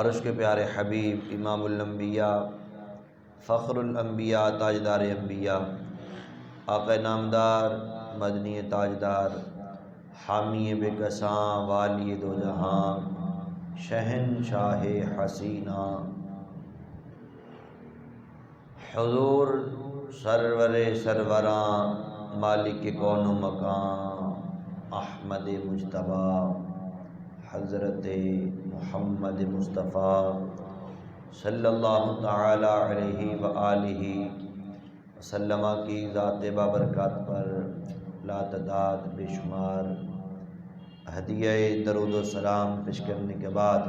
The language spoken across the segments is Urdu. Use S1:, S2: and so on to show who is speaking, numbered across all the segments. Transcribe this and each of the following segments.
S1: اور اس کے پیارے حبیب امام الانبیاء فخر الانبیاء تاجدار انبیاء آقا نامدار مدنی تاجدار حامی بے کساں والی دو جہاں شہنشاہ حسینہ حضور سرور سروراں مالک کون و مکان احمد مجتبیٰ حضرت محمد مصطفیٰ صلی اللہ تعالی علیہ وآلہ وسلم کی ذات بابرکات پر لا تعداد بے شمار ہدیہ درود و سلام پیش کرنے کے بعد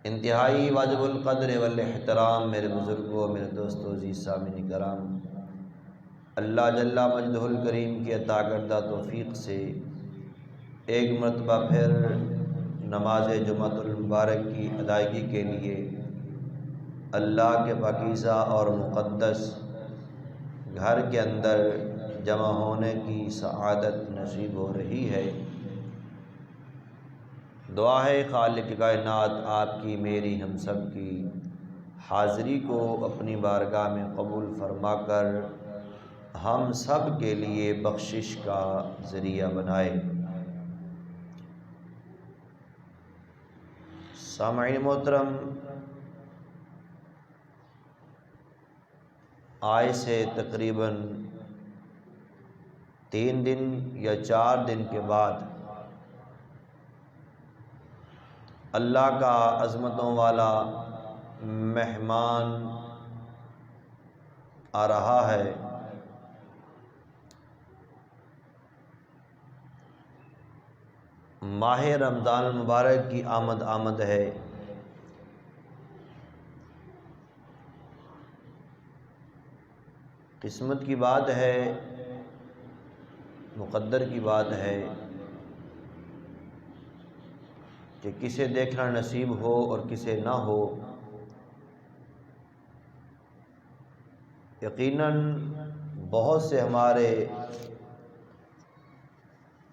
S1: انتہائی واجب القدر والاحترام میرے بزرگوں، میرے دوستوں، عزیز سامعین کرام، اللہ جل مجدہ الکریم کی عطا کردہ توفیق سے ایک مرتبہ پھر نماز جمعۃ المبارک کی ادائیگی کے لیے اللہ کے پاکیزہ اور مقدس گھر کے اندر جمع ہونے کی سعادت نصیب ہو رہی ہے۔ دعا ہے خالق کائنات آپ کی، میری، ہم سب کی حاضری کو اپنی بارگاہ میں قبول فرما کر ہم سب کے لیے بخشش کا ذریعہ بنائے۔ سامعین محترم، آج سے تقریباً 3 دن یا 4 دن کے بعد اللہ کا عظمتوں والا مہمان آ رہا ہے۔ ماہ رمضان المبارک کی آمد ہے۔ قسمت کی بات ہے، مقدر کی بات ہے کہ کسے دیکھنا نصیب ہو اور کسے نہ ہو۔ یقیناً بہت سے ہمارے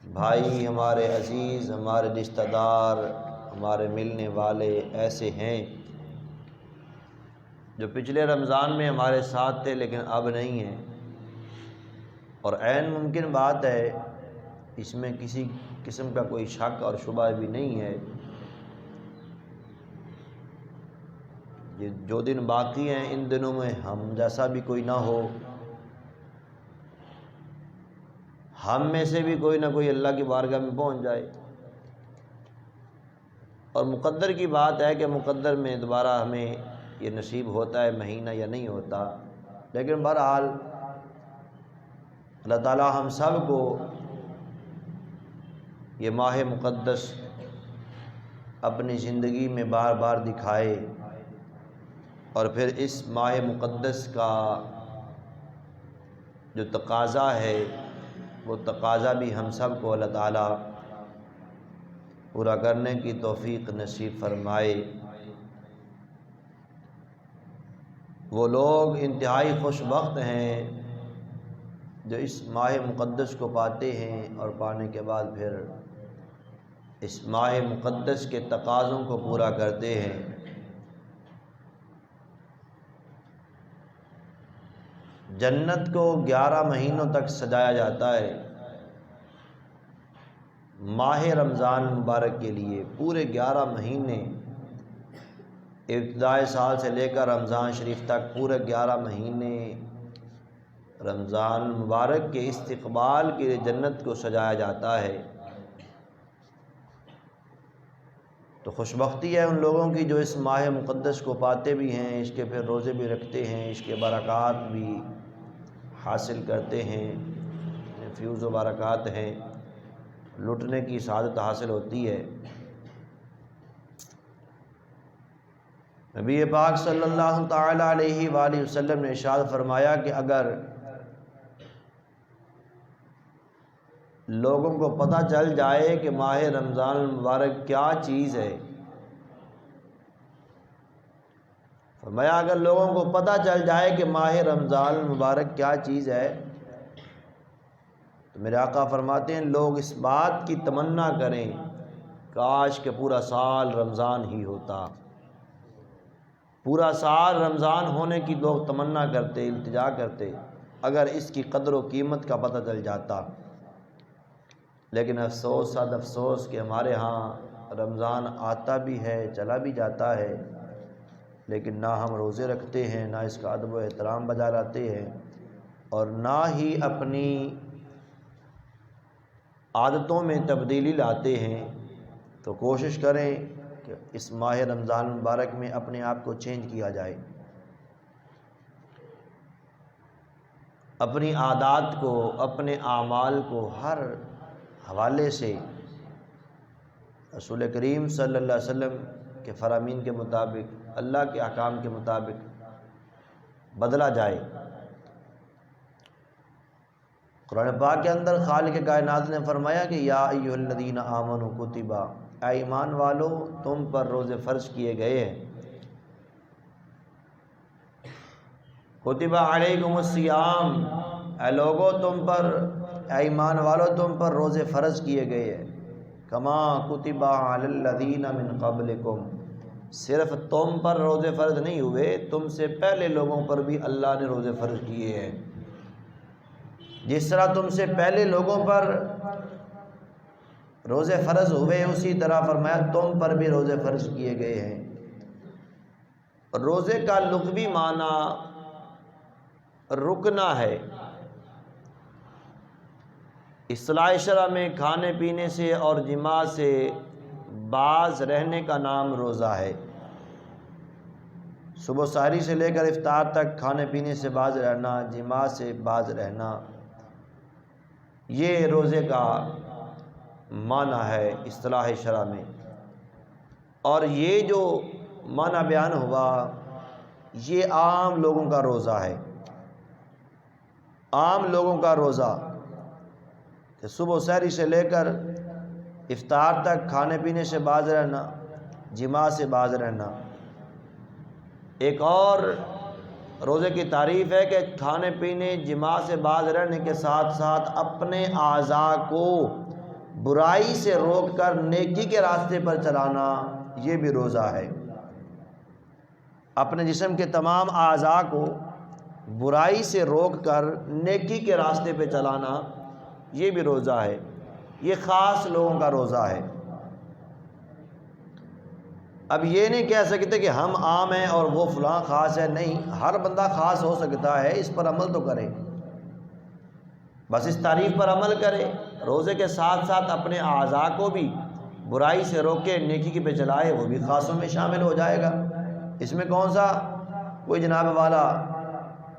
S1: بھائی، ہمارے عزیز، ہمارے رشتہ دار، ہمارے ملنے والے ایسے ہیں جو پچھلے رمضان میں ہمارے ساتھ تھے لیکن اب نہیں ہیں، اور عین ممکن بات ہے، اس میں کسی قسم کا کوئی شک اور شبہ بھی نہیں ہے، یہ جو دن باقی ہیں ان دنوں میں ہم جیسا بھی کوئی نہ ہو، ہم میں سے بھی کوئی نہ کوئی اللہ کی بارگاہ میں پہنچ جائے، اور مقدر کی بات ہے کہ مقدر میں دوبارہ ہمیں یہ نصیب ہوتا ہے مہینہ یا نہیں ہوتا، لیکن بہرحال اللہ تعالی ہم سب کو یہ ماہ مقدس اپنی زندگی میں بار بار دکھائے، اور پھر اس ماہ مقدس کا جو تقاضا ہے وہ تقاضا بھی ہم سب کو اللہ تعالی پورا کرنے کی توفیق نصیب فرمائے۔ وہ لوگ انتہائی خوش بخت ہیں جو اس ماہ مقدس کو پاتے ہیں اور پانے کے بعد پھر اس ماہ مقدس کے تقاضوں کو پورا کرتے ہیں۔ جنت کو 11 مہینوں تک سجایا جاتا ہے، ماہ رمضان مبارک کے لیے پورے 11 مہینے، ابتدائے سال سے لے کر رمضان شریف تک پورے 11 مہینے رمضان مبارک کے استقبال کے لیے جنت کو سجایا جاتا ہے۔ تو خوش بختی ہے ان لوگوں کی جو اس ماہ مقدس کو پاتے بھی ہیں، اس کے پھر روزے بھی رکھتے ہیں، اس کے برکات بھی حاصل کرتے ہیں، فیوز و برکات ہیں، لٹنے کی سعادت حاصل ہوتی ہے۔ نبی پاک صلی اللہ تعالی علیہ وآلہ وسلم نے ارشاد فرمایا کہ اگر لوگوں کو پتہ چل جائے کہ ماہ رمضان المبارک کیا چیز ہے، فرمایا اگر لوگوں کو پتہ چل جائے کہ ماہ رمضان المبارک کیا چیز ہے، تو میرے آقا فرماتے ہیں لوگ اس بات کی تمنا کریں کاش کہ پورا سال رمضان ہی ہوتا، پورا سال رمضان ہونے کی لوگ تمنا کرتے، التجا کرتے، اگر اس کی قدر و قیمت کا پتہ چل جاتا۔ لیکن افسوس صد افسوس کہ ہمارے ہاں رمضان آتا بھی ہے، چلا بھی جاتا ہے، لیکن نہ ہم روزے رکھتے ہیں، نہ اس کا ادب و احترام بجا لاتے ہیں، اور نہ ہی اپنی عادتوں میں تبدیلی لاتے ہیں۔ تو کوشش کریں کہ اس ماہ رمضان مبارک میں اپنے آپ کو چینج کیا جائے، اپنی عادات کو، اپنے اعمال کو ہر حوالے سے رسول کریم صلی اللہ علیہ وسلم کے فرامین کے مطابق، اللہ کے احکام کے مطابق بدلا جائے۔ قرآن پاک کے اندر خالق کائنات نے فرمایا کہ یا ایھا الذین آمنوا کتب، اے ایمان والو تم پر روزے فرض کیے گئے ہیں، کتب علیکم الصیام، اے لوگو تم پر، اے ایمان والو تم پر روزے فرض کیے گئے ہیں، کما کتب علی الذین من قبلکم، صرف تم پر روزے فرض نہیں ہوئے، تم سے پہلے لوگوں پر بھی اللہ نے روزے فرض کیے ہیں۔ جس طرح تم سے پہلے لوگوں پر روزے فرض ہوئے، اسی طرح فرمایا تم پر بھی روزے فرض کیے گئے ہیں۔ روزے کا لغوی معنی رکنا ہے، اصطلاح شرع میں کھانے پینے سے اور جماع سے باز رہنے کا نام روزہ ہے۔ صبح سحری سے لے کر افطار تک کھانے پینے سے باز رہنا، جماع سے باز رہنا، یہ روزے کا معنی ہے اصطلاح شرع میں۔ اور یہ جو معنی بیان ہوا یہ عام لوگوں کا روزہ ہے، عام لوگوں کا روزہ کہ صبح سحری سے لے کر افطار تک کھانے پینے سے باز رہنا، جماع سے باز رہنا۔ ایک اور روزے کی تعریف ہے کہ کھانے پینے جماع سے باز رہنے کے ساتھ ساتھ اپنے اعضاء کو برائی سے روک کر نیکی کے راستے پر چلانا، یہ بھی روزہ ہے۔ اپنے جسم کے تمام اعضاء کو برائی سے روک کر نیکی کے راستے پہ چلانا، یہ بھی روزہ ہے۔ یہ خاص لوگوں کا روزہ ہے۔ اب یہ نہیں کہہ سکتے کہ ہم عام ہیں اور وہ فلاں خاص ہے، نہیں، ہر بندہ خاص ہو سکتا ہے، اس پر عمل تو کرے، بس اس تعریف پر عمل کرے، روزے کے ساتھ ساتھ اپنے اعضاء کو بھی برائی سے روکے نیکی کی پہ چلائے، وہ بھی خاصوں میں شامل ہو جائے گا۔ اس میں کون سا کوئی جناب والا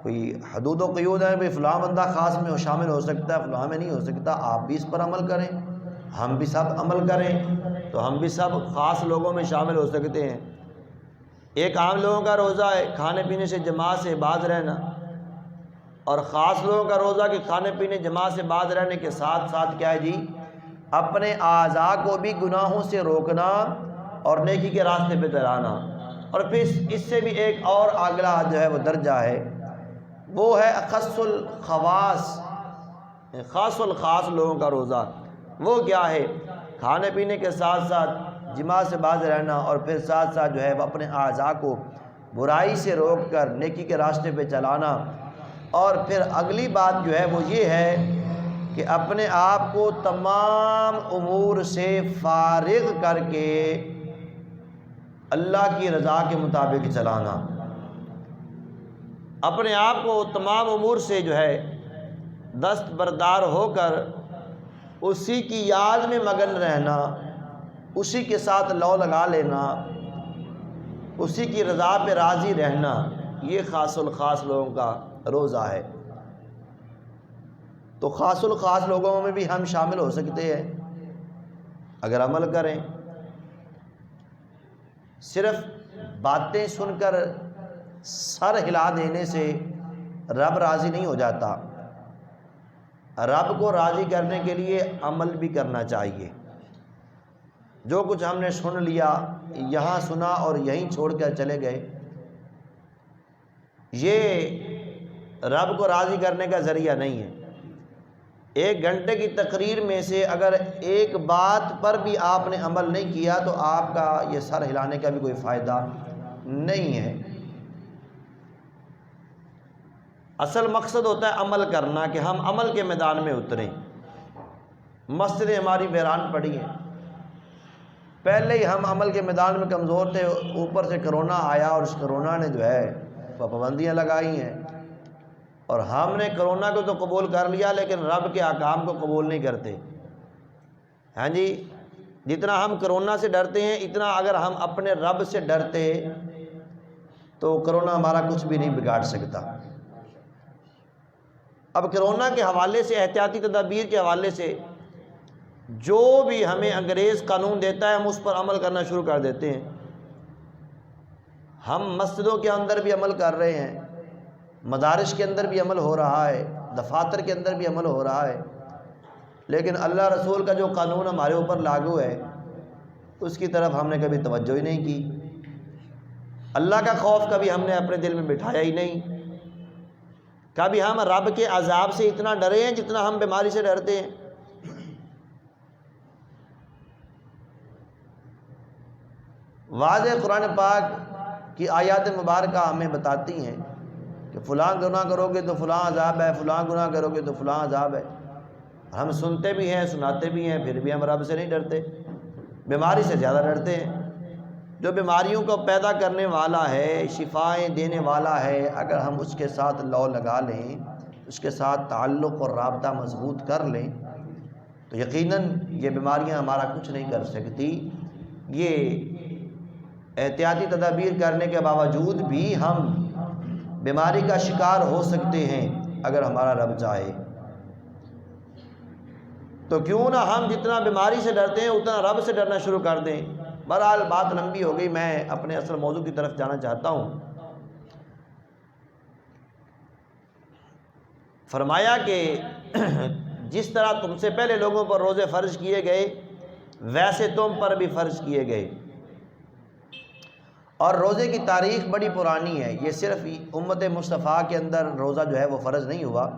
S1: کوئی حدود و قیود ہے، بھئی فلاں بندہ خاص میں شامل ہو سکتا ہے، فلاں میں نہیں ہو سکتا۔ آپ بھی اس پر عمل کریں، ہم بھی سب عمل کریں، تو ہم بھی سب خاص لوگوں میں شامل ہو سکتے ہیں۔ ایک عام لوگوں کا روزہ ہے کھانے پینے سے جماع سے باز رہنا، اور خاص لوگوں کا روزہ کہ کھانے پینے جماع سے باز رہنے کے ساتھ ساتھ کیا ہے جی، اپنے اعضاء کو بھی گناہوں سے روکنا اور نیکی کے راستے پہ چلانا۔ اور پھر اس سے بھی ایک اور اگلا جو ہے وہ درجہ ہے، وہ ہے اخص الخواص، خاص الخاص لوگوں کا روزہ۔ وہ کیا ہے؟ کھانے پینے کے ساتھ ساتھ جماع سے باز رہنا، اور پھر ساتھ ساتھ جو ہے وہ اپنے اعضاء کو برائی سے روک کر نیکی کے راستے پہ چلانا۔ اور پھر اگلی بات جو ہے وہ یہ ہے کہ اپنے آپ کو تمام امور سے فارغ کر کے اللہ کی رضا کے مطابق چلانا، اپنے آپ کو تمام امور سے جو ہے دستبردار ہو کر اسی کی یاد میں مگن رہنا، اسی کے ساتھ لو لگا لینا، اسی کی رضا پہ راضی رہنا، یہ خاص الخاص لوگوں کا روزہ ہے۔ تو خاص الخاص لوگوں میں بھی ہم شامل ہو سکتے ہیں اگر عمل کریں۔ صرف باتیں سن کر سر ہلا دینے سے رب راضی نہیں ہو جاتا، رب کو راضی کرنے کے لیے عمل بھی کرنا چاہیے۔ جو کچھ ہم نے سن لیا، یہاں سنا اور یہیں چھوڑ کر چلے گئے، یہ رب کو راضی کرنے کا ذریعہ نہیں ہے۔ 1 گھنٹے کی تقریر میں سے اگر ایک بات پر بھی آپ نے عمل نہیں کیا تو آپ کا یہ سر ہلانے کا بھی کوئی فائدہ نہیں ہے۔ اصل مقصد ہوتا ہے عمل کرنا، کہ ہم عمل کے میدان میں اتریں۔ مسجدیں ہماری ویران پڑی ہیں، پہلے ہی ہم عمل کے میدان میں کمزور تھے، اوپر سے کرونا آیا اور اس کرونا نے جو ہے پابندیاں لگائی ہیں، اور ہم نے کرونا کو تو قبول کر لیا لیکن رب کے احکام کو قبول نہیں کرتے۔ ہاں جی، جتنا ہم کرونا سے ڈرتے ہیں اتنا اگر ہم اپنے رب سے ڈرتے تو کرونا ہمارا کچھ بھی نہیں بگاڑ سکتا۔ اب کرونا کے حوالے سے، احتیاطی تدابیر کے حوالے سے جو بھی ہمیں انگریز قانون دیتا ہے ہم اس پر عمل کرنا شروع کر دیتے ہیں۔ ہم مسجدوں کے اندر بھی عمل کر رہے ہیں، مدارس کے اندر بھی عمل ہو رہا ہے، دفاتر کے اندر بھی عمل ہو رہا ہے، لیکن اللہ رسول کا جو قانون ہمارے اوپر لاگو ہے اس کی طرف ہم نے کبھی توجہ ہی نہیں کی۔ اللہ کا خوف کبھی ہم نے اپنے دل میں بٹھایا ہی نہیں۔ کبھی ہم رب کے عذاب سے اتنا ڈرے ہیں جتنا ہم بیماری سے ڈرتے ہیں۔ واضح قرآن پاک کی آیات مبارکہ ہمیں بتاتی ہیں کہ فلاں گناہ کرو گے تو فلاں عذاب ہے، فلاں گناہ کرو گے تو فلاں عذاب ہے۔ ہم سنتے بھی ہیں، سناتے بھی ہیں، پھر بھی ہم رب سے نہیں ڈرتے، بیماری سے زیادہ ڈرتے ہیں۔ جو بیماریوں کو پیدا کرنے والا ہے، شفائیں دینے والا ہے، اگر ہم اس کے ساتھ لو لگا لیں، اس کے ساتھ تعلق اور رابطہ مضبوط کر لیں تو یقیناً یہ بیماریاں ہمارا کچھ نہیں کر سکتی۔ یہ احتیاطی تدابیر کرنے کے باوجود بھی ہم بیماری کا شکار ہو سکتے ہیں اگر ہمارا رب چاہے تو۔ کیوں نہ ہم جتنا بیماری سے ڈرتے ہیں اتنا رب سے ڈرنا شروع کر دیں۔ بہرحال بات لمبی ہو گئی، میں اپنے اصل موضوع کی طرف جانا چاہتا ہوں۔ فرمایا کہ جس طرح تم سے پہلے لوگوں پر روزے فرض کیے گئے ویسے تم پر بھی فرض کیے گئے۔ اور روزے کی تاریخ بڑی پرانی ہے، یہ صرف امت مصطفیٰ کے اندر روزہ جو ہے وہ فرض نہیں ہوا،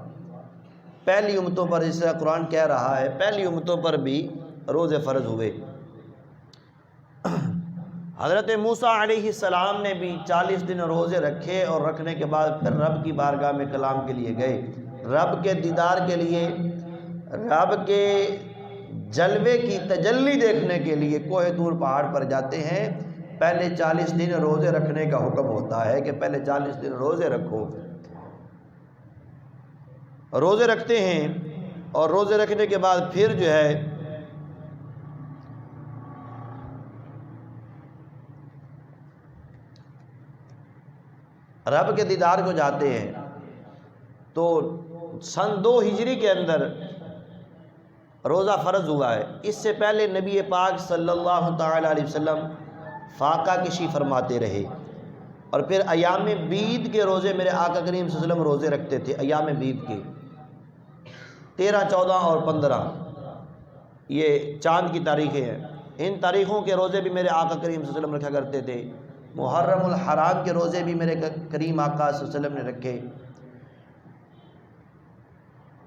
S1: پہلی امتوں پر، جس طرح قرآن کہہ رہا ہے پہلی امتوں پر بھی روزے فرض ہوئے۔ حضرت موسیٰ علیہ السلام نے بھی 40 دن روزے رکھے اور رکھنے کے بعد پھر رب کی بارگاہ میں کلام کے لیے گئے، رب کے دیدار کے لیے، رب کے جلوے کی تجلی دیکھنے کے لیے کوہ طور پہاڑ پر جاتے ہیں۔ پہلے 40 دن روزے رکھنے کا حکم ہوتا ہے کہ پہلے 40 دن روزے رکھو۔ روزے رکھتے ہیں اور روزے رکھنے کے بعد پھر جو ہے رب کے دیدار کو جاتے ہیں۔ تو سن 2 ہجری کے اندر روزہ فرض ہوا ہے۔ اس سے پہلے نبی پاک صلی اللہ تعالی علیہ وسلم فاقہ کشی فرماتے رہے، اور پھر ایام بید کے روزے میرے آقا کریم صلی اللہ علیہ وسلم روزے رکھتے تھے۔ ایام بید کے 13، 14 اور 15 یہ چاند کی تاریخیں ہیں، ان تاریخوں کے روزے بھی میرے آقا کریم صلی اللہ علیہ وسلم رکھا کرتے تھے۔ محرم الحرام کے روزے بھی میرے کریم آقا صلی اللہ علیہ وسلم نے رکھے۔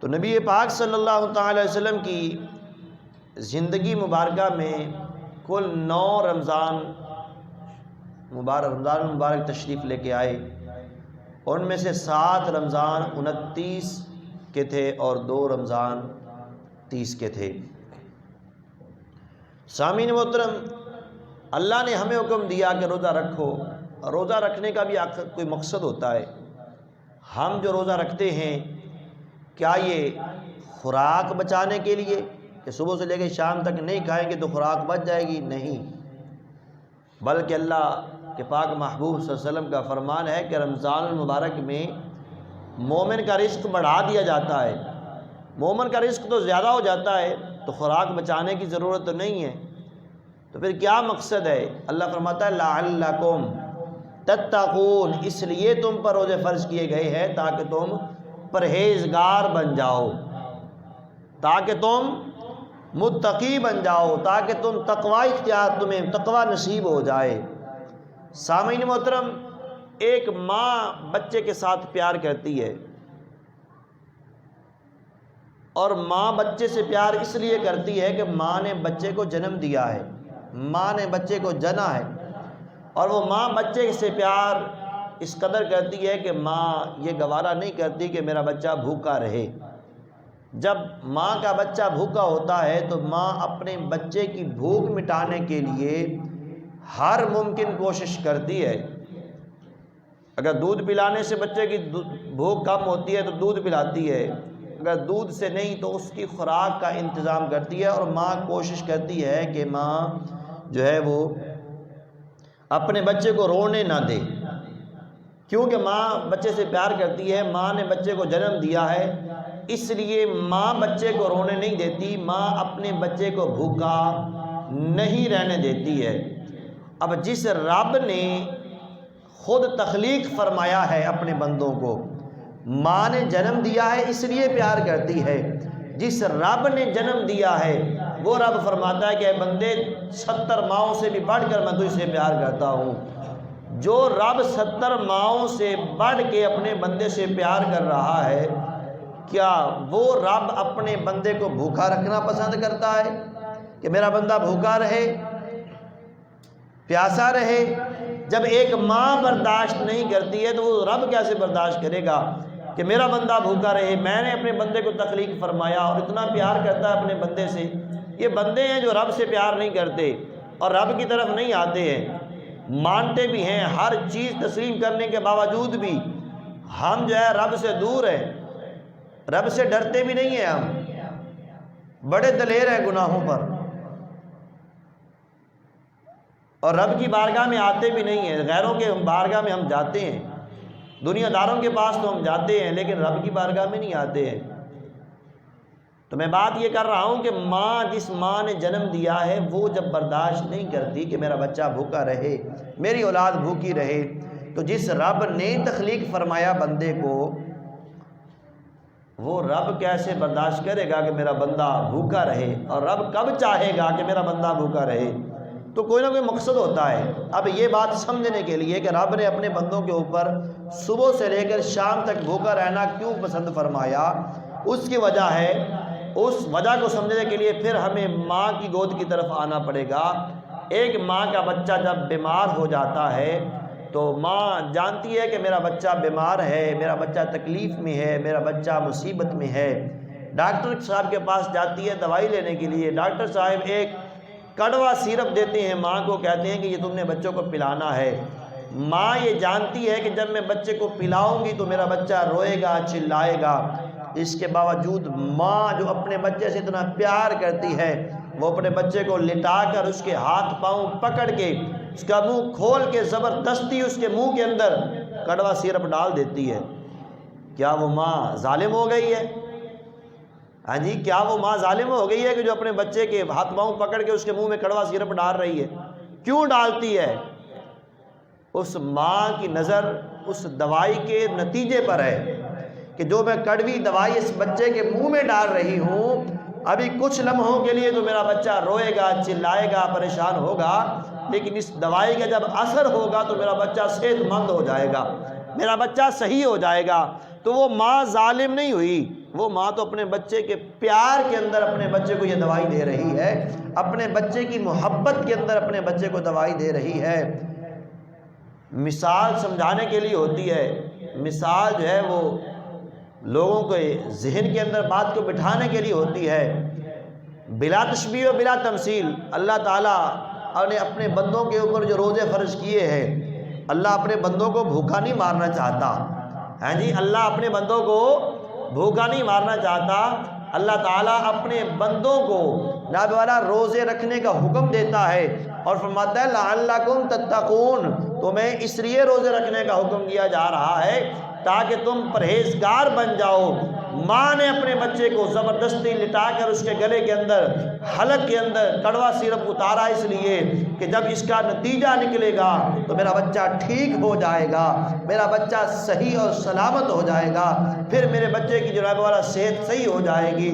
S1: تو نبی پاک صلی اللہ تعالی علیہ وسلم کی زندگی مبارکہ میں کل 9 رمضان مبارک تشریف لے کے آئے، ان میں سے 7 رمضان 29 کے تھے اور 2 رمضان 30 کے تھے۔ سامعین محترم، اللہ نے ہمیں حکم دیا کہ روزہ رکھو۔ روزہ رکھنے کا بھی کوئی مقصد ہوتا ہے۔ ہم جو روزہ رکھتے ہیں کیا یہ خوراک بچانے کے لیے کہ صبح سے لے کے شام تک نہیں کھائیں گے تو خوراک بچ جائے گی؟ نہیں، بلکہ اللہ کہ پاک محبوب صلی اللہ علیہ وسلم کا فرمان ہے کہ رمضان المبارک میں مومن کا رزق بڑھا دیا جاتا ہے۔ مومن کا رزق تو زیادہ ہو جاتا ہے تو خوراک بچانے کی ضرورت تو نہیں ہے، تو پھر کیا مقصد ہے؟ اللہ فرماتا ہے لعلکم تتقون، اس لیے تم پر روزے فرض کیے گئے ہیں تاکہ تم پرہیزگار بن جاؤ، تاکہ تم متقی بن جاؤ، تاکہ تم تقوی اختیار، تمہیں تقوی نصیب ہو جائے۔ سامعین محترم، ایک ماں بچے کے ساتھ پیار کرتی ہے، اور ماں بچے سے پیار اس لیے کرتی ہے کہ ماں نے بچے کو جنم دیا ہے، ماں نے بچے کو جنا ہے، اور وہ ماں بچے سے پیار اس قدر کرتی ہے کہ ماں یہ گوارا نہیں کرتی کہ میرا بچہ بھوکا رہے۔ جب ماں کا بچہ بھوکا ہوتا ہے تو ماں اپنے بچے کی بھوک مٹانے کے لیے ہر ممکن کوشش کرتی ہے۔ اگر دودھ پلانے سے بچے کی بھوک کم ہوتی ہے تو دودھ پلاتی ہے، اگر دودھ سے نہیں تو اس کی خوراک کا انتظام کرتی ہے، اور ماں کوشش کرتی ہے کہ ماں جو ہے وہ اپنے بچے کو رونے نہ دے، کیونکہ ماں بچے سے پیار کرتی ہے، ماں نے بچے کو جنم دیا ہے، اس لیے ماں بچے کو رونے نہیں دیتی، ماں اپنے بچے کو بھوکا نہیں رہنے دیتی ہے۔ اب جس رب نے خود تخلیق فرمایا ہے اپنے بندوں کو، ماں نے جنم دیا ہے اس لیے پیار کرتی ہے، جس رب نے جنم دیا ہے وہ رب فرماتا ہے کہ اے بندے 70 ماؤں سے بھی بڑھ کر میں تجھ سے پیار کرتا ہوں۔ جو رب 70 ماؤں سے بڑھ کے اپنے بندے سے پیار کر رہا ہے، کیا وہ رب اپنے بندے کو بھوکا رکھنا پسند کرتا ہے کہ میرا بندہ بھوکا رہے، پیاسا رہے؟ جب ایک ماں برداشت نہیں کرتی ہے تو وہ رب کیسے برداشت کرے گا کہ میرا بندہ بھوکا رہے؟ میں نے اپنے بندے کو تخلیق فرمایا اور اتنا پیار کرتا ہے اپنے بندے سے۔ یہ بندے ہیں جو رب سے پیار نہیں کرتے اور رب کی طرف نہیں آتے ہیں، مانتے بھی ہیں، ہر چیز تسلیم کرنے کے باوجود بھی ہم جو ہے رب سے دور ہیں، رب سے ڈرتے بھی نہیں ہیں، ہم بڑے دلیر ہیں گناہوں پر، اور رب کی بارگاہ میں آتے بھی نہیں ہیں۔ غیروں کے بارگاہ میں ہم جاتے ہیں، دنیا داروں کے پاس تو ہم جاتے ہیں، لیکن رب کی بارگاہ میں نہیں آتے ہیں۔ تو میں بات یہ کر رہا ہوں کہ ماں، جس ماں نے جنم دیا ہے، وہ جب برداشت نہیں کرتی کہ میرا بچہ بھوکا رہے، میری اولاد بھوکی رہے، تو جس رب نے تخلیق فرمایا بندے کو، وہ رب کیسے برداشت کرے گا کہ میرا بندہ بھوکا رہے؟ اور رب کب چاہے گا کہ میرا بندہ بھوکا رہے؟ تو کوئی نہ کوئی مقصد ہوتا ہے۔ اب یہ بات سمجھنے کے لیے کہ رب نے اپنے بندوں کے اوپر صبح سے لے کر شام تک بھوکا رہنا کیوں پسند فرمایا، اس کی وجہ ہے، اس وجہ کو سمجھنے کے لیے پھر ہمیں ماں کی گود کی طرف آنا پڑے گا۔ ایک ماں کا بچہ جب بیمار ہو جاتا ہے تو ماں جانتی ہے کہ میرا بچہ بیمار ہے، میرا بچہ تکلیف میں ہے، میرا بچہ مصیبت میں ہے، ڈاکٹر صاحب کے پاس جاتی ہے دوائی لینے کے لیے، ڈاکٹر صاحب ایک کڑوا سیرپ دیتے ہیں، ماں کو کہتے ہیں کہ یہ تم نے بچوں کو پلانا ہے۔ ماں یہ جانتی ہے کہ جب میں بچے کو پلاؤں گی تو میرا بچہ روئے گا، چلائے گا، اس کے باوجود ماں جو اپنے بچے سے اتنا پیار کرتی ہے، وہ اپنے بچے کو لٹا کر اس کے ہاتھ پاؤں پکڑ کے اس کا منہ کھول کے زبردستی اس کے منہ کے اندر کڑوا سیرپ ڈال دیتی ہے۔ کیا وہ ماں ظالم ہو گئی ہے؟ ہاں جی، کیا وہ ماں ظالم ہو گئی ہے کہ جو اپنے بچے کے ہاتھ پاؤں پکڑ کے اس کے منہ میں کڑوا سیرپ ڈال رہی ہے؟ کیوں ڈالتی ہے؟ اس ماں کی نظر اس دوائی کے نتیجے پر ہے کہ جو میں کڑوی دوائی اس بچے کے منہ میں ڈال رہی ہوں، ابھی کچھ لمحوں کے لیے تو میرا بچہ روئے گا، چلائے گا، پریشان ہوگا، لیکن اس دوائی کا جب اثر ہوگا تو میرا بچہ صحت مند ہو جائے گا، میرا بچہ صحیح ہو جائے گا۔ تو وہ ماں ظالم نہیں ہوئی، وہ ماں تو اپنے بچے کے پیار کے اندر اپنے بچے کو یہ دوائی دے رہی ہے، اپنے بچے کی محبت کے اندر اپنے بچے کو دوائی دے رہی ہے۔ مثال سمجھانے کے لیے ہوتی ہے، مثال جو ہے وہ لوگوں کے ذہن کے اندر بات کو بٹھانے کے لیے ہوتی ہے، بلا تشبیہ و بلا تمثیل۔ اللہ تعالیٰ نے اپنے بندوں کے اوپر جو روزے فرض کیے ہیں، اللہ اپنے بندوں کو بھوکا نہیں مارنا چاہتا، ہاں جی، اللہ اپنے بندوں کو بھوکا نہیں مارنا چاہتا۔ اللہ تعالیٰ اپنے بندوں کو جناب والا روزے رکھنے کا حکم دیتا ہے اور فرماتا ہے لعلکم تتقون، تمہیں اس لیے روزے رکھنے کا حکم دیا جا رہا ہے تاکہ تم پرہیزگار بن جاؤ۔ ماں نے اپنے بچے کو زبردستی لٹا کر اس کے گلے کے اندر، حلق کے اندر کڑوا سیرپ اتارا اس لیے کہ جب اس کا نتیجہ نکلے گا تو میرا بچہ ٹھیک ہو جائے گا، میرا بچہ صحیح اور سلامت ہو جائے گا، پھر میرے بچے کی جناب والا صحت صحیح ہو جائے گی۔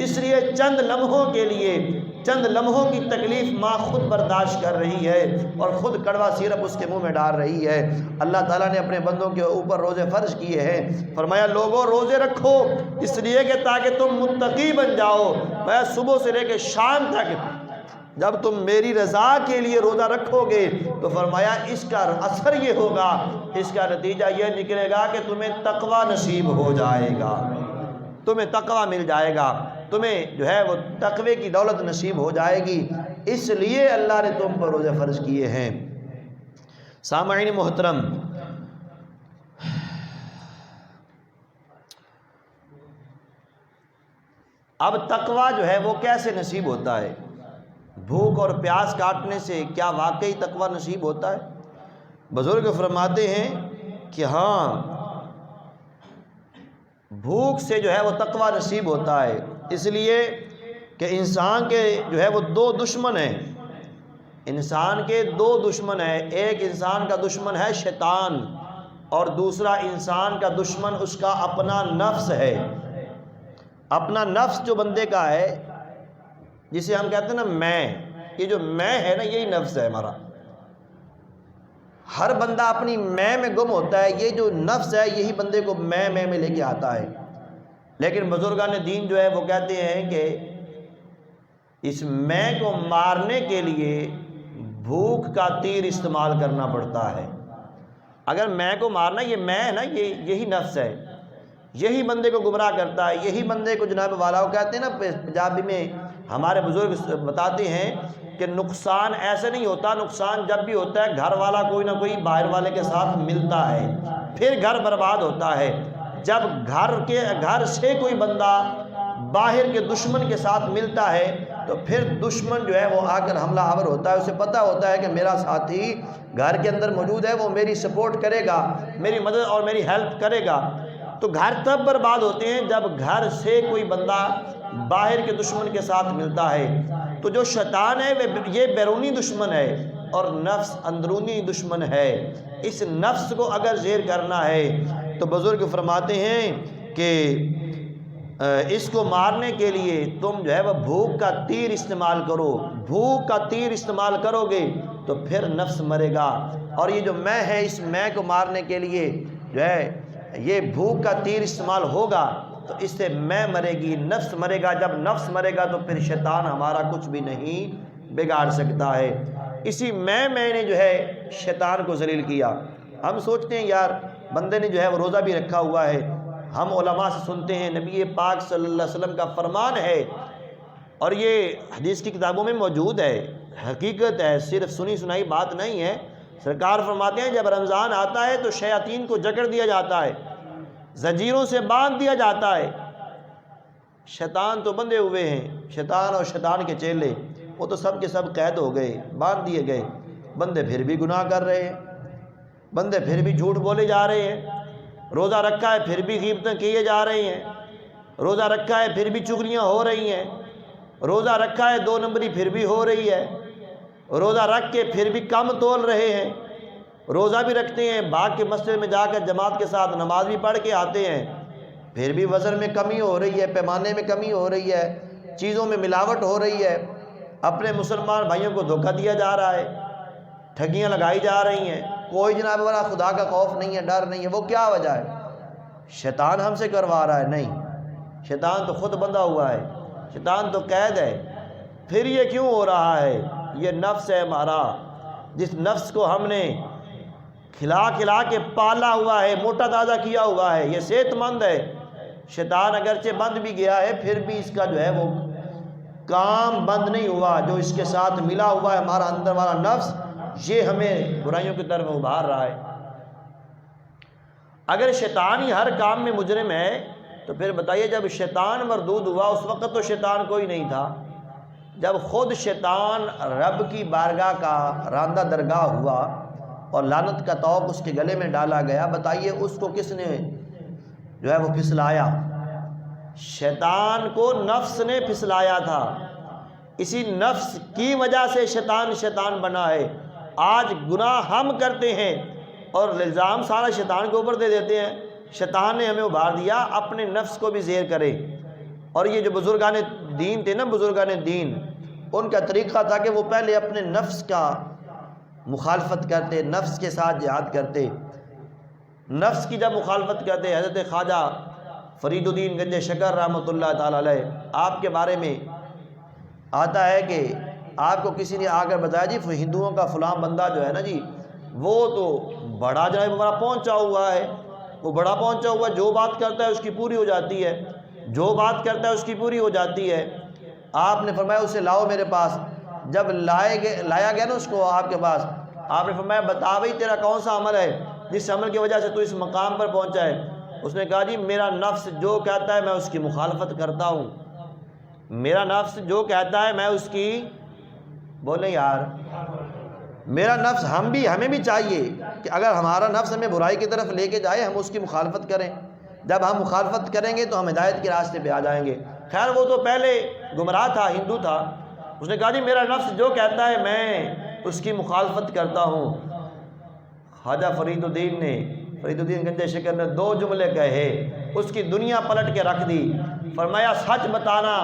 S1: اس لیے چند لمحوں کے لیے چند لمحوں کی تکلیف ماں خود برداشت کر رہی ہے اور خود کڑوا سیرپ اس کے منہ میں ڈال رہی ہے۔ اللہ تعالیٰ نے اپنے بندوں کے اوپر روزے فرض کیے ہیں، فرمایا لوگوں روزے رکھو اس لیے کہ تاکہ تم متقی بن جاؤ۔ میں صبح سے لے کے شام تک جب تم میری رضا کے لیے روزہ رکھو گے تو فرمایا اس کا اثر یہ ہوگا، اس کا نتیجہ یہ نکلے گا کہ تمہیں تقوی نصیب ہو جائے گا، تمہیں تقوی مل جائے گا، تمہیں جو ہے وہ تقوی کی دولت نصیب ہو جائے گی، اس لیے اللہ نے تم پر روزے فرض کیے ہیں۔ سامعین محترم، اب تقوی جو ہے وہ کیسے نصیب ہوتا ہے؟ بھوک اور پیاس کاٹنے سے کیا واقعی تقوی نصیب ہوتا ہے؟ بزرگ فرماتے ہیں کہ ہاں، بھوک سے جو ہے وہ تقوی نصیب ہوتا ہے، اس لیے کہ انسان کے جو ہے وہ دو دشمن ہیں، انسان کے دو دشمن ہیں، ایک انسان کا دشمن ہے شیطان اور دوسرا انسان کا دشمن اس کا اپنا نفس ہے۔ اپنا نفس جو بندے کا ہے، جسے ہم کہتے ہیں نا میں، یہ جو میں ہے نا یہی نفس ہے ہمارا۔ ہر بندہ اپنی میں گم ہوتا ہے، یہ جو نفس ہے یہی بندے کو میں لے کے آتا ہے۔ لیکن بزرگان دین جو ہے وہ کہتے ہیں کہ اس میں کو مارنے کے لیے بھوک کا تیر استعمال کرنا پڑتا ہے۔ اگر میں کو مارنا، یہ میں ہے نا، یہی نفس ہے، یہی بندے کو گمراہ کرتا ہے، یہی بندے کو جناب والا کہتے ہیں نا پنجابی میں، ہمارے بزرگ بتاتے ہیں کہ نقصان ایسے نہیں ہوتا، نقصان جب بھی ہوتا ہے گھر والا کوئی نہ کوئی باہر والے کے ساتھ ملتا ہے، پھر گھر برباد ہوتا ہے۔ جب گھر سے کوئی بندہ باہر کے دشمن کے ساتھ ملتا ہے تو پھر دشمن جو ہے وہ آ کر حملہ آور ہوتا ہے، اسے پتہ ہوتا ہے کہ میرا ساتھی گھر کے اندر موجود ہے، وہ میری سپورٹ کرے گا، میری مدد اور میری ہیلپ کرے گا۔ تو گھر تب برباد ہوتے ہیں جب گھر سے کوئی بندہ باہر کے دشمن کے ساتھ ملتا ہے۔ تو جو شیطان ہے یہ بیرونی دشمن ہے اور نفس اندرونی دشمن ہے۔ اس نفس کو اگر زیر کرنا ہے تو بزرگ فرماتے ہیں کہ اس کو مارنے کے لیے تم جو ہے وہ بھوک کا تیر استعمال کرو۔ بھوک کا تیر استعمال کرو گے تو پھر نفس مرے گا، اور یہ جو میں ہے اس میں کو مارنے کے لیے جو ہے یہ بھوک کا تیر استعمال ہوگا تو اس سے میں مرے گی، نفس مرے گا۔ جب نفس مرے گا تو پھر شیطان ہمارا کچھ بھی نہیں بگاڑ سکتا ہے۔ اسی میں نے جو ہے شیطان کو ذلیل کیا۔ ہم سوچتے ہیں یار بندے نے جو ہے وہ روزہ بھی رکھا ہوا ہے، ہم علماء سے سنتے ہیں نبی پاک صلی اللہ علیہ وسلم کا فرمان ہے اور یہ حدیث کی کتابوں میں موجود ہے، حقیقت ہے، صرف سنی سنائی بات نہیں ہے۔ سرکار فرماتے ہیں جب رمضان آتا ہے تو شیاطین کو جکڑ دیا جاتا ہے، زنجیروں سے باندھ دیا جاتا ہے۔ شیطان تو بندھے ہوئے ہیں، شیطان اور شیطان کے چیلے وہ تو سب کے سب قید ہو گئے، باندھ دیے گئے۔ بندے پھر بھی گناہ کر رہے ہیں، بندے پھر بھی جھوٹ بولے جا رہے ہیں، روزہ رکھا ہے پھر بھی غیبتیں کیے جا رہے ہیں، روزہ رکھا ہے پھر بھی چغلیاں ہو رہی ہیں، روزہ رکھا ہے 2 نمبری پھر بھی ہو رہی ہے، روزہ رکھ کے پھر بھی کم تول رہے ہیں، روزہ بھی رکھتے ہیں، بھاگ کے مسجد میں جا کر جماعت کے ساتھ نماز بھی پڑھ کے آتے ہیں، پھر بھی وزن میں کمی ہو رہی ہے، پیمانے میں کمی ہو رہی ہے، چیزوں میں ملاوٹ ہو رہی ہے، اپنے مسلمان بھائیوں کو دھوکہ دیا جا رہا ہے، ٹھگیاں لگائی جا رہی ہیں، کوئی جناب والا خدا کا خوف نہیں ہے، ڈر نہیں ہے۔ وہ کیا وجہ ہے؟ شیطان ہم سے کروا رہا ہے؟ نہیں، شیطان تو خود بندھا ہوا ہے، شیطان تو قید ہے۔ پھر یہ کیوں ہو رہا ہے؟ یہ نفس ہے ہمارا، جس نفس کو ہم نے کھلا کے پالا ہوا ہے، موٹا تازہ کیا ہوا ہے، یہ صحت مند ہے۔ شیطان اگرچہ بند بھی گیا ہے پھر بھی اس کا جو ہے وہ کام بند نہیں ہوا، جو اس کے ساتھ ملا ہوا ہے ہمارا اندر والا نفس، یہ ہمیں برائیوں کی طرف ابھار رہا ہے۔ اگر شیطان ہی ہر کام میں مجرم ہے تو پھر بتائیے جب شیطان مردود ہوا اس وقت تو شیطان کوئی نہیں تھا، جب خود شیطان رب کی بارگاہ کا راندہ درگاہ ہوا اور لعنت کا طوق اس کے گلے میں ڈالا گیا، بتائیے اس کو کس نے جو ہے وہ پھسلایا؟ شیطان کو نفس نے پھسلایا تھا، اسی نفس کی وجہ سے شیطان بنا ہے۔ آج گناہ ہم کرتے ہیں اور الزام سارا شیطان کے اوپر دے دیتے ہیں، شیطان نے ہمیں ابھار دیا، اپنے نفس کو بھی زیر کرے۔ اور یہ جو بزرگان دین تھے نا، بزرگان دین، ان کا طریقہ تھا کہ وہ پہلے اپنے نفس کا مخالفت کرتے، نفس کے ساتھ جہاد کرتے۔ نفس کی جب مخالفت کرتے، حضرت خواجہ فرید الدین گنج شکر رحمۃ اللہ تعالی علیہ، آپ کے بارے میں آتا ہے کہ آپ کو کسی نے آ کر بتایا جی ہندوؤں کا فلاں بندہ جو ہے نا جی وہ تو بڑا جناب بڑا پہنچا ہوا ہے، وہ بڑا پہنچا ہوا ہے، جو بات کرتا ہے اس کی پوری ہو جاتی ہے، جو بات کرتا ہے اس کی پوری ہو جاتی ہے۔ آپ نے فرمایا اسے لاؤ میرے پاس۔ جب لایا گیا نا اس کو آپ کے پاس، آپ نے فرمایا بتا بھائی تیرا کون سا عمل ہے جس عمل کی وجہ سے تو اس مقام پر پہنچا ہے؟ اس نے کہا جی میرا نفس جو کہتا ہے میں اس کی مخالفت کرتا ہوں، میرا نفس جو کہتا ہے میں اس کی، بولے یار میرا نفس، ہمیں بھی چاہیے کہ اگر ہمارا نفس ہمیں برائی کی طرف لے کے جائے ہم اس کی مخالفت کریں، جب ہم مخالفت کریں گے تو ہم ہدایت کے راستے پہ آ جائیں گے۔ خیر وہ تو پہلے گمراہ تھا، ہندو تھا، اس نے کہا جی میرا نفس جو کہتا ہے میں اس کی مخالفت کرتا ہوں۔ خواجہ فرید الدین گنج شکر نے 2 جملے کہے، اس کی دنیا پلٹ کے رکھ دی۔ فرمایا سچ بتانا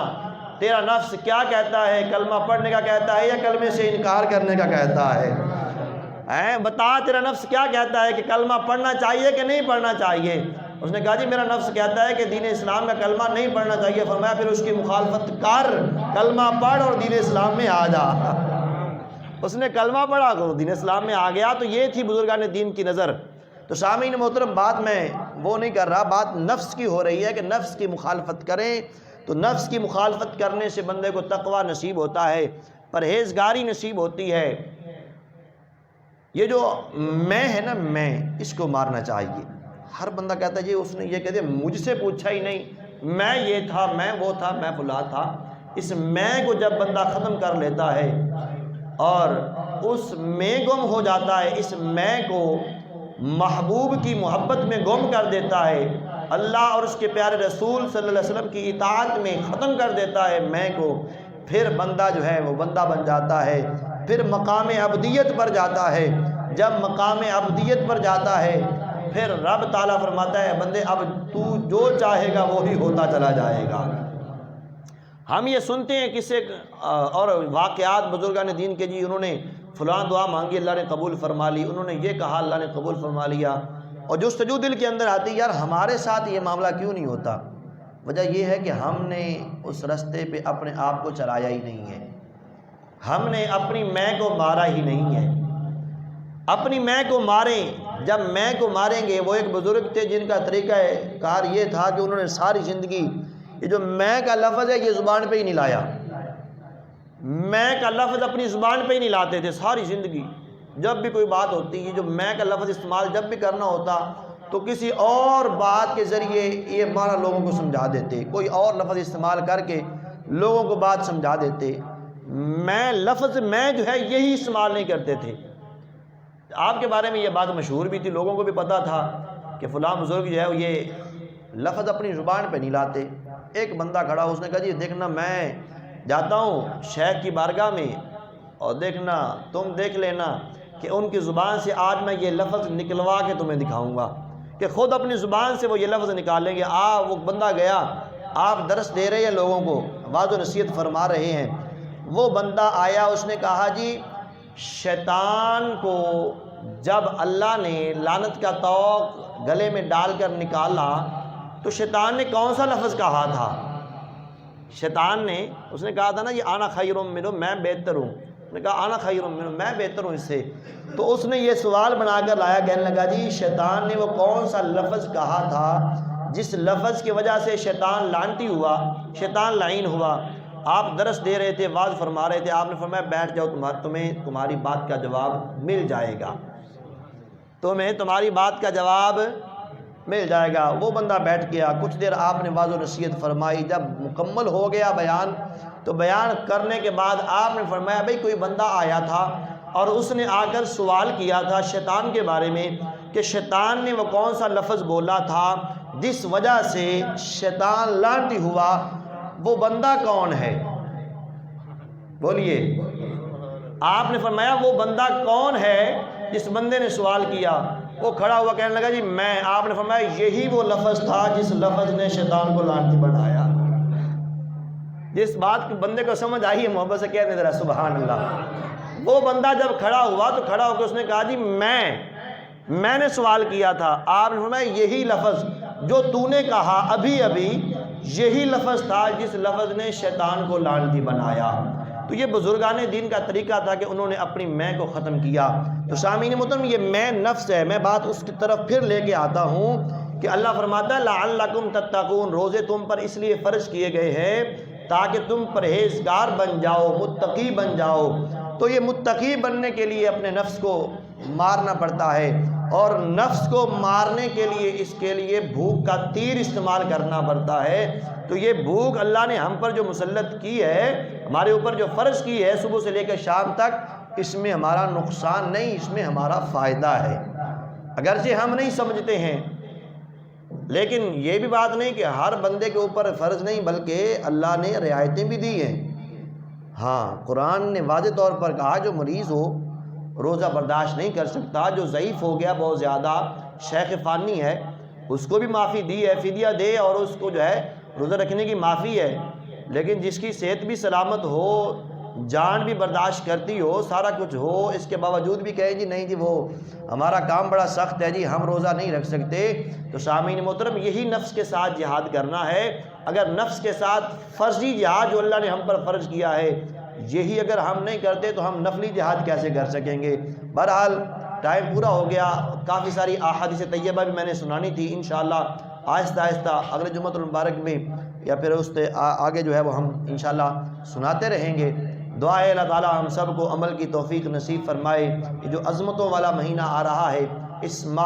S1: تیرا نفس کیا کہتا ہے، کلمہ پڑھنے کا کہتا ہے یا کلمے سے انکار کرنے کا کہتا ہے؟ بتا تیرا نفس کیا کہتا ہے، کہ کلمہ پڑھنا چاہیے کہ نہیں پڑھنا چاہیے؟ اس نے کہا جی میرا نفس کہتا ہے کہ دین اسلام کا کلمہ نہیں پڑھنا چاہیے۔ فرمایا پھر اس کی مخالفت کر، کلمہ پڑھ اور دین اسلام میں آ جا۔ اس نے کلمہ پڑھا تو دین اسلام میں آ گیا۔ تو یہ تھی بزرگان دین کی نظر۔ تو سامعین محترم بات میں وہ نہیں کر رہا، بات نفس کی ہو رہی ہے کہ نفس کی مخالفت کریں تو نفس کی مخالفت کرنے سے بندے کو تقوی نصیب ہوتا ہے، پرہیزگاری نصیب ہوتی ہے۔ یہ جو میں ہے نا، میں اس کو مارنا چاہیے۔ ہر بندہ کہتا ہے جی اس نے یہ کہہ دیا مجھ سے پوچھا ہی نہیں، میں یہ تھا، میں وہ تھا، میں فلاں تھا۔ اس میں کو جب بندہ ختم کر لیتا ہے اور اس میں گم ہو جاتا ہے، اس میں کو محبوب کی محبت میں گم کر دیتا ہے، اللہ اور اس کے پیارے رسول صلی اللہ علیہ وسلم کی اطاعت میں ختم کر دیتا ہے میں کو، پھر بندہ جو ہے وہ بندہ بن جاتا ہے، پھر مقام عبدیت پر جاتا ہے۔ جب مقام عبدیت پر جاتا ہے پھر رب تعالیٰ فرماتا ہے بندے اب تو جو چاہے گا وہی ہوتا چلا جائے گا۔ ہم یہ سنتے ہیں قصے اور واقعات بزرگان دین کے، جی انہوں نے فلاں دعا مانگی اللہ نے قبول فرما لی، انہوں نے یہ کہا اللہ نے قبول فرما لیا، اور جستجو دل کے اندر آتی یار ہمارے ساتھ یہ معاملہ کیوں نہیں ہوتا؟ وجہ یہ ہے کہ ہم نے اس رستے پہ اپنے آپ کو چلایا ہی نہیں ہے، ہم نے اپنی میں کو مارا ہی نہیں ہے۔ اپنی میں کو ماریں، جب میں کو ماریں گے، وہ ایک بزرگ تھے جن کا طریقہ کار یہ تھا کہ انہوں نے ساری زندگی یہ جو میں کا لفظ ہے یہ زبان پہ ہی نہیں لایا، میں کا لفظ اپنی زبان پہ ہی نہیں لاتے تھے ساری زندگی۔ جب بھی کوئی بات ہوتی ہے جو میں کا لفظ استعمال جب بھی کرنا ہوتا تو کسی اور بات کے ذریعے یہ معنی لوگوں کو سمجھا دیتے، کوئی اور لفظ استعمال کر کے لوگوں کو بات سمجھا دیتے۔ میں لفظ میں جو ہے یہی استعمال نہیں کرتے تھے۔ آپ کے بارے میں یہ بات مشہور بھی تھی، لوگوں کو بھی پتہ تھا کہ فلاں بزرگ جو ہے یہ لفظ اپنی زبان پہ نہیں لاتے۔ ایک بندہ کھڑا، اس نے کہا جی دیکھنا میں جاتا ہوں شیخ کی بارگاہ میں اور دیکھنا تم دیکھ لینا کہ ان کی زبان سے آج میں یہ لفظ نکلوا کے تمہیں دکھاؤں گا، کہ خود اپنی زبان سے وہ یہ لفظ نکالیں گے۔ وہ بندہ گیا، آپ درس دے رہے ہیں لوگوں کو، واعظ و نصیحت فرما رہے ہیں، وہ بندہ آیا، اس نے کہا جی شیطان کو جب اللہ نے لعنت کا طوق گلے میں ڈال کر نکالا تو شیطان نے کون سا لفظ کہا تھا؟ شیطان نے، اس نے کہا تھا نا یہ آنا خیر منہ، میں بہتر ہوں، اس نے کہا آنا خیر منہ، میں بہتر ہوں اس سے۔ تو اس نے یہ سوال بنا کر لایا، کہنے لگا جی شیطان نے وہ کون سا لفظ کہا تھا جس لفظ کی وجہ سے شیطان لعنتی ہوا، شیطان لعین ہوا؟ آپ درس دے رہے تھے، واعظ فرما رہے تھے، آپ نے فرمایا بیٹھ جاؤ، تمہیں تمہاری بات کا جواب مل جائے گا، تمہیں تمہاری بات کا جواب مل جائے گا۔ وہ بندہ بیٹھ گیا، کچھ دیر آپ نے واعظ و نصیحت فرمائی، جب مکمل ہو گیا بیان تو بیان کرنے کے بعد آپ نے فرمایا بھئی کوئی بندہ آیا تھا اور اس نے آ کر سوال کیا تھا شیطان کے بارے میں کہ شیطان نے وہ کون سا لفظ بولا تھا جس وجہ سے شیطان لعنتی ہوا، وہ بندہ کون ہے؟ بولیے۔ آپ نے فرمایا وہ بندہ کون ہے جس بندے نے سوال کیا؟ وہ کھڑا ہوا کہنے لگا جی میں۔ آپ نے فرمایا یہی وہ لفظ تھا جس لفظ نے شیطان کو لعنتی بنایا، جس بات کو بندے کو سمجھ آئی ہے محبت سے کہنے ذرا سبحان اللہ۔ وہ بندہ جب کھڑا ہوا تو کھڑا ہو کے اس نے کہا جی میں نے سوال کیا تھا، آپ نے فرمایا یہی لفظ جو تو نے کہا ابھی ابھی یہی لفظ تھا جس لفظ نے شیطان کو لعنتی بنایا۔ تو یہ بزرگان دین کا طریقہ تھا کہ انہوں نے اپنی میں کو ختم کیا۔ تو سامعین محترم، یہ میں نفس ہے، میں بات اس کی طرف پھر لے کے آتا ہوں کہ اللہ فرماتا ہے لعلکم تتقون، روزے تم پر اس لیے فرض کیے گئے ہیں تاکہ تم پرہیزگار بن جاؤ، متقی بن جاؤ۔ تو یہ متقی بننے کے لیے اپنے نفس کو مارنا پڑتا ہے، اور نفس کو مارنے کے لیے اس کے لیے بھوک کا تیر استعمال کرنا پڑتا ہے۔ تو یہ بھوک اللہ نے ہم پر جو مسلط کی ہے، ہمارے اوپر جو فرض کی ہے صبح سے لے کر شام تک، اس میں ہمارا نقصان نہیں، اس میں ہمارا فائدہ ہے۔ اگرچہ ہم نہیں سمجھتے ہیں، لیکن یہ بھی بات نہیں کہ ہر بندے کے اوپر فرض نہیں، بلکہ اللہ نے رعایتیں بھی دی ہیں۔ ہاں، قرآن نے واضح طور پر کہا جو مریض ہو، روزہ برداشت نہیں کر سکتا، جو ضعیف ہو گیا بہت زیادہ، شیخ فانی ہے، اس کو بھی معافی دی ہے، فدیہ دے، اور اس کو جو ہے روزہ رکھنے کی معافی ہے۔ لیکن جس کی صحت بھی سلامت ہو، جان بھی برداشت کرتی ہو، سارا کچھ ہو، اس کے باوجود بھی کہیں جی نہیں جی وہ ہمارا کام بڑا سخت ہے جی، ہم روزہ نہیں رکھ سکتے۔ تو سامعین محترم، یہی نفس کے ساتھ جہاد کرنا ہے۔ اگر نفس کے ساتھ فرضی جہاد جو اللہ نے ہم پر فرض کیا ہے، یہی اگر ہم نہیں کرتے تو ہم نفلی جہاد کیسے کر سکیں گے؟ بہرحال ٹائم پورا ہو گیا، کافی ساری احادیث طیبہ بھی میں نے سنانی تھی، انشاءاللہ آہستہ آہستہ اگلے جمعۃ المبارک میں یا پھر اس سے آگے جو ہے وہ ہم انشاءاللہ سناتے رہیں گے۔ دعا ہے اللہ تعالی ہم سب کو عمل کی توفیق نصیب فرمائے۔ یہ جو عظمتوں والا مہینہ آ رہا ہے، اس ماہ